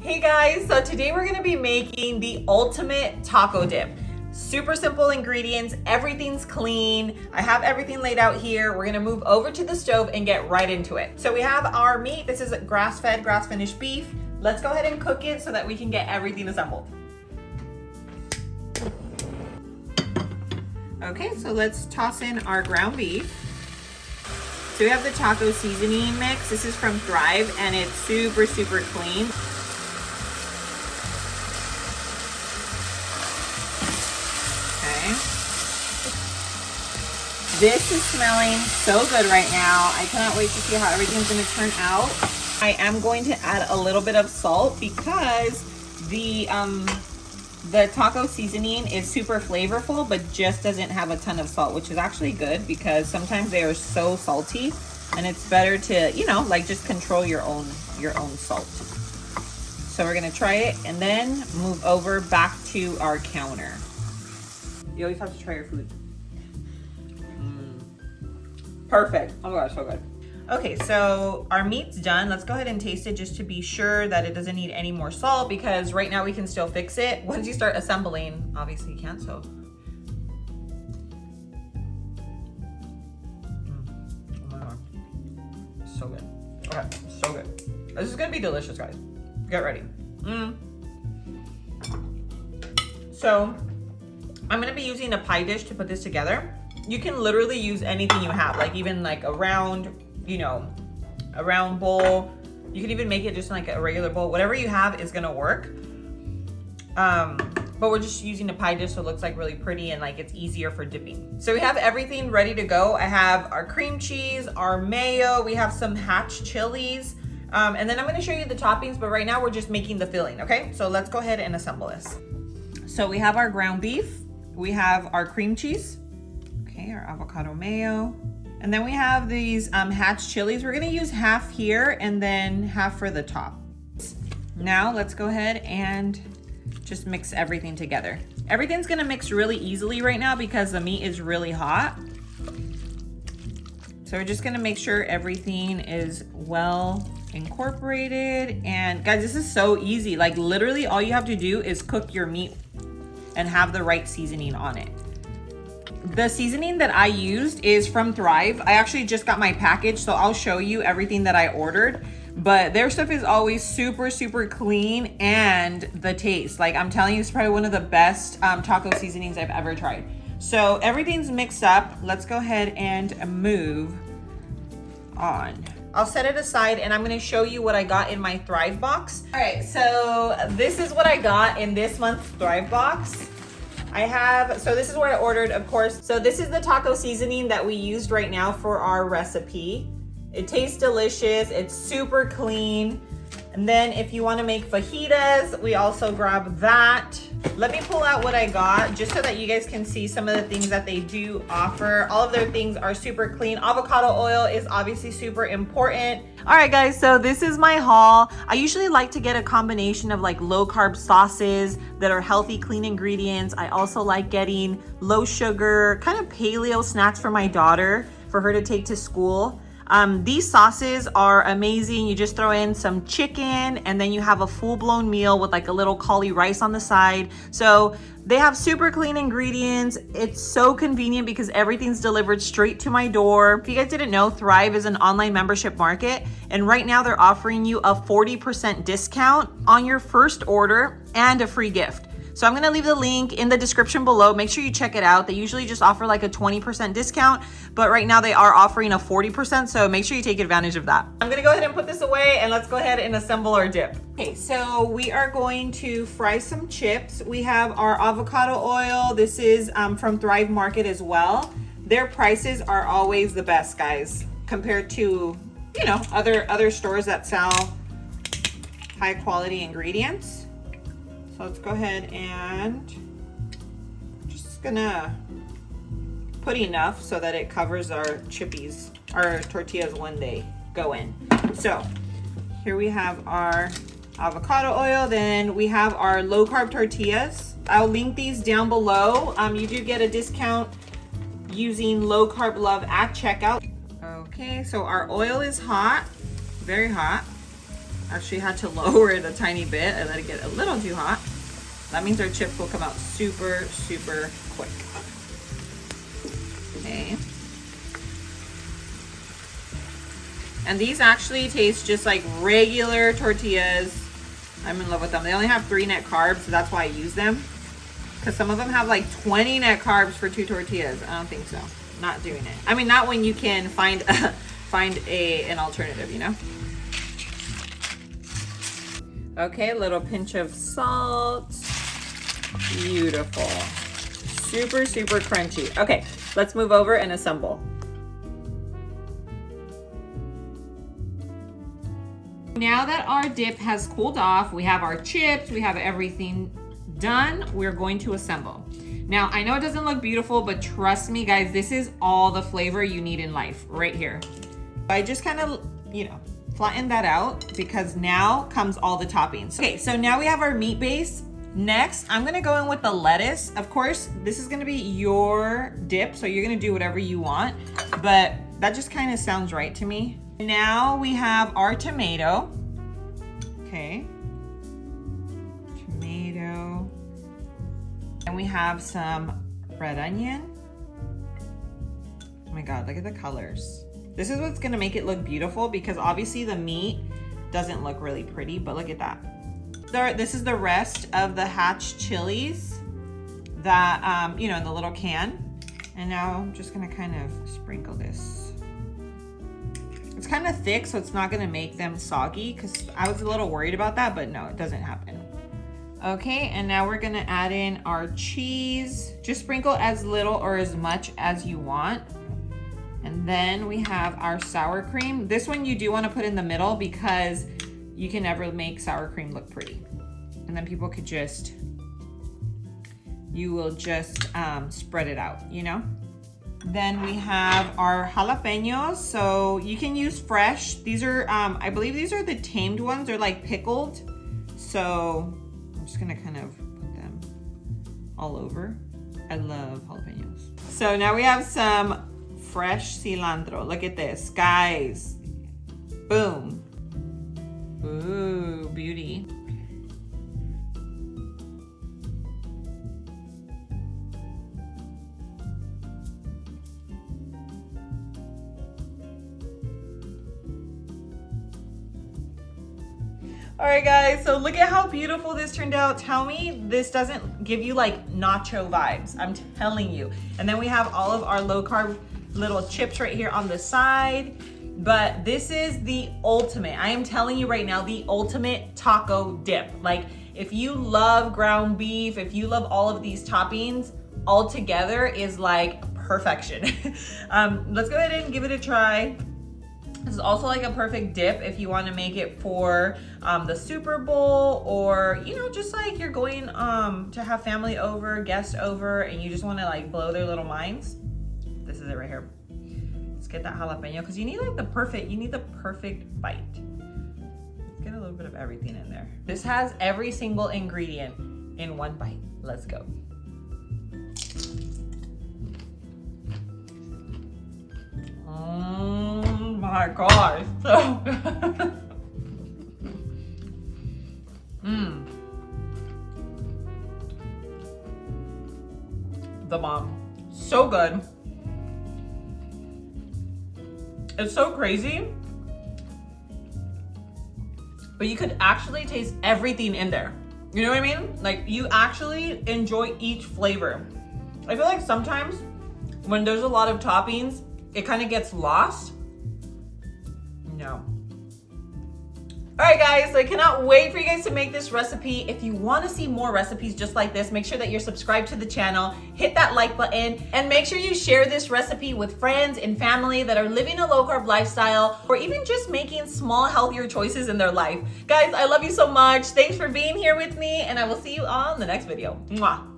Hey guys, so today we're gonna be making the ultimate taco dip. Super simple ingredients, everything's clean. I have everything laid out here. We're gonna move over to the stove and get right into it. So we have our meat. This is grass-fed, grass-finished beef. Let's go ahead and cook it so that we can get everything assembled. Okay, so let's toss in our ground beef. So we have the taco seasoning mix. This is from Thrive and it's super clean. Okay. This is smelling so good right now. I cannot wait to see how everything's gonna turn out. I am going to add a little bit of salt because the taco seasoning is super flavorful, but just doesn't have a ton of salt, which is actually good because sometimes they are so salty and it's better to, you know, like just control your own salt. So we're gonna try it and then move over back to our counter. You always have to try your food. Perfect. Oh my gosh, so good. Okay, so our meat's done. Let's go ahead and taste it just to be sure that it doesn't need any more salt because right now we can still fix it. Once you start assembling, obviously you can't, so. Oh my God. So good. Okay, so good. This is gonna be delicious, guys. Get ready. So, I'm gonna be using a pie dish to put this together. You can literally use anything you have, like even like a round, you know, a round bowl. You can even make it just like a regular bowl. Whatever you have is gonna work. But we're just using a pie dish so it looks like really pretty and like it's easier for dipping. So we have everything ready to go. I have our cream cheese, our mayo, we have some hatch chilies. And then I'm gonna show you the toppings, but right now we're just making the filling, okay? So let's go ahead and assemble this. So we have our ground beef, we have our cream cheese, okay, our avocado mayo, and then we have these hatch chilies. We're gonna use half here and then half for the top. Now let's go ahead and just mix everything together. Everything's gonna mix really easily right now because the meat is really hot. So we're just gonna make sure everything is well incorporated. And guys, this is so easy. Like literally all you have to do is cook your meat and have the right seasoning on it. The seasoning that I used is from Thrive. I actually just got my package, so I'll show you everything that I ordered. But their stuff is always super clean, and the taste, like I'm telling you, it's probably one of the best taco seasonings I've ever tried. So everything's mixed up. Let's go ahead and move on. I'll set it aside and I'm gonna show you what I got in my Thrive box. All right, so this is what I got in this month's Thrive box. So this is what I ordered, of course. So this is the taco seasoning that we used right now for our recipe. It tastes delicious, it's super clean. And then if you wanna make fajitas, we also grab that. Let me pull out what I got just so that you guys can see some of the things that they do offer. All of their things are super clean. Avocado oil is obviously super important. All right guys, so this is my haul. I usually like to get a combination of like low carb sauces that are healthy, clean ingredients. I also like getting low sugar, kind of paleo snacks for my daughter, for her to take to school. These sauces are amazing. You just throw in some chicken and then you have a full-blown meal with like a little cauli rice on the side. So they have super clean ingredients. It's so convenient because everything's delivered straight to my door. If you guys didn't know, Thrive is an online membership market, and right now they're offering you a 40% discount on your first order and a free gift. So I'm gonna leave the link in the description below. Make sure you check it out. They usually just offer like a 20% discount, but right now they are offering a 40%, so make sure you take advantage of that. I'm gonna go ahead and put this away and let's go ahead and assemble our dip. Okay, so we are going to fry some chips. We have our avocado oil. This is from Thrive Market as well. Their prices are always the best, guys, compared to, you know, other stores that sell high quality ingredients. So let's go ahead and just gonna put enough so that it covers our chippies, our tortillas when they go in. So here we have our avocado oil, then we have our low carb tortillas. I'll link these down below. You do get a discount using Low Carb Love at checkout. Okay, so our oil is hot, very hot. Actually had to lower it a tiny bit. I let it get a little too hot. That means our chips will come out super, super quick. Okay. And these actually taste just like regular tortillas. I'm in love with them. They only have 3 net carbs, so that's why I use them. Because some of them have like 20 net carbs for 2 tortillas. I don't think so. Not doing it. I mean, not when you can find an alternative, you know? Okay, a little pinch of salt. Beautiful. Super, super crunchy. Okay, let's move over and assemble. Now that our dip has cooled off, we have our chips, we have everything done, we're going to assemble. Now, I know it doesn't look beautiful, but trust me, guys, this is all the flavor you need in life right here. I just kind of, you know, flatten that out because now comes all the toppings. Okay, so now we have our meat base. Next, I'm gonna go in with the lettuce. Of course, this is gonna be your dip, so you're gonna do whatever you want, but that just kind of sounds right to me. Now we have our tomato. Okay. Tomato. And we have some red onion. Oh my God, look at the colors. This is what's gonna make it look beautiful because obviously the meat doesn't look really pretty, but look at that. This is the rest of the Hatch chilies that, you know, in the little can. And now I'm just gonna kind of sprinkle this. It's kind of thick, so it's not gonna make them soggy because I was a little worried about that, but no, it doesn't happen. Okay, and now we're gonna add in our cheese. Just sprinkle as little or as much as you want. And then we have our sour cream. This one you do wanna put in the middle because you can never make sour cream look pretty. And then people could just, you will just spread it out, you know? Then we have our jalapenos. So you can use fresh. These are, I believe these are the tamed ones. They're like pickled. So I'm just gonna kind of put them all over. I love jalapenos. So now we have some fresh cilantro. Look at this, guys. Boom. Ooh, beauty. All right, guys, so look at how beautiful this turned out. Tell me this doesn't give you like nacho vibes. I'm telling you. And then we have all of our low carb little chips right here on the side. But this is the ultimate, I am telling you right now, the ultimate taco dip. Like if you love ground beef, if you love all of these toppings, all together is like perfection. Let's go ahead and give it a try. This is also like a perfect dip if you want to make it for the Super Bowl, or you know, just like you're going to have family over, guests over, and you just want to like blow their little minds. This is it right here. Let's get that jalapeno because you need like the perfect bite. Let's get a little bit of everything in there. This has every single ingredient in one bite. Let's go. Oh my gosh, so good. The bomb. So good. It's so crazy, but you could actually taste everything in there. You know what I mean? Like you actually enjoy each flavor. I feel like sometimes when there's a lot of toppings, it kind of gets lost. No. All right, guys, so I cannot wait for you guys to make this recipe. If you want to see more recipes just like this, make sure that you're subscribed to the channel, hit that like button, and make sure you share this recipe with friends and family that are living a low-carb lifestyle, or even just making small, healthier choices in their life. Guys, I love you so much. Thanks for being here with me, and I will see you on the next video. Mwah.